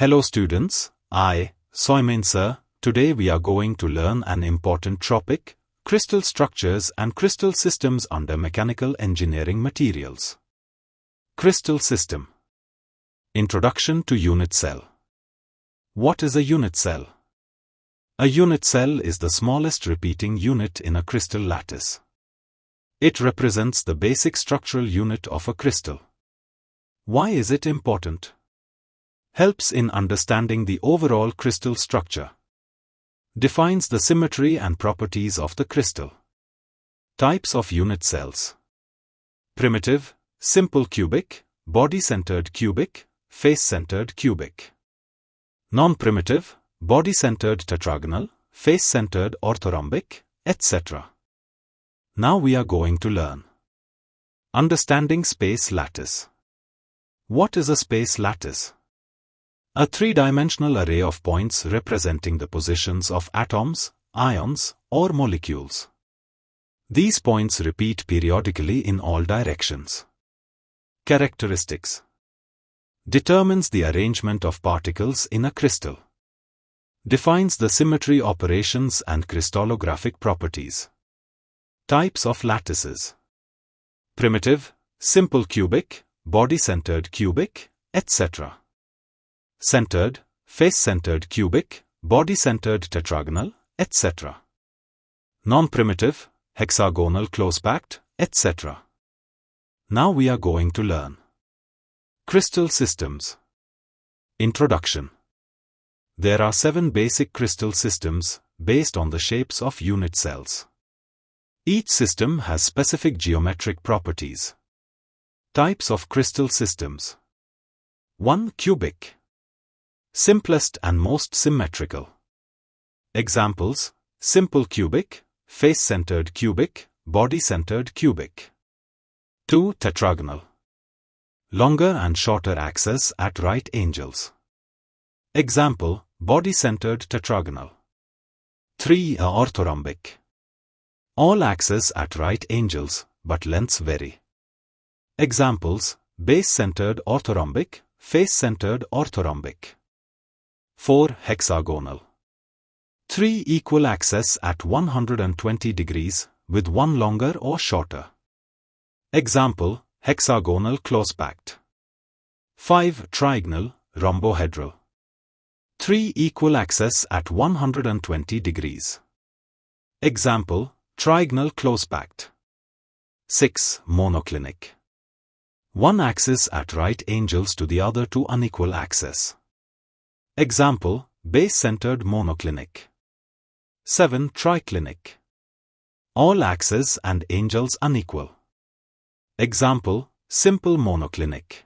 Hello students, I, Soumen sir, today we are going to learn an important topic, crystal structures and crystal systems under mechanical engineering materials. Crystal system. Introduction to unit cell. What is a unit cell? A unit cell is the smallest repeating unit in a crystal lattice. It represents the basic structural unit of a crystal. Why is it important? Helps in understanding the overall crystal structure. Defines the symmetry and properties of the crystal. Types of unit cells. Primitive, simple cubic, body-centered cubic, face-centered cubic. Non-primitive, body-centered tetragonal, face-centered orthorhombic, etc. Now we are going to learn. Understanding space lattice. What is a space lattice? A three-dimensional array of points representing the positions of atoms, ions, or molecules. These points repeat periodically in all directions. Characteristics. Determines the arrangement of particles in a crystal. Defines the symmetry operations and crystallographic properties. Types of lattices. Primitive, simple cubic, body-centered cubic, etc. Centered, face-centered cubic, body-centered tetragonal, etc. Non-primitive, hexagonal close-packed, etc. Now we are going to learn. Crystal systems. Introduction. There are 7 basic crystal systems, based on the shapes of unit cells. Each system has specific geometric properties. Types of crystal systems. 1. Cubic. Simplest and most symmetrical. Examples: simple cubic, face-centered cubic, body-centered cubic. 2. Tetragonal. Longer and shorter axes at right angles. Example: body-centered tetragonal. 3. Orthorhombic. All axes at right angles, but lengths vary. Examples: base-centered orthorhombic, face-centered orthorhombic. 4. Hexagonal. 3 equal axes at 120 degrees, with one longer or shorter. Example: hexagonal close-packed. 5. Trigonal, rhombohedral. 3 equal axes at 120 degrees. Example: trigonal close-packed. 6. Monoclinic. One axis at right angles to the other two unequal axes. Example: base-centered monoclinic. 7. Triclinic. All axes and angles unequal. Example: simple monoclinic.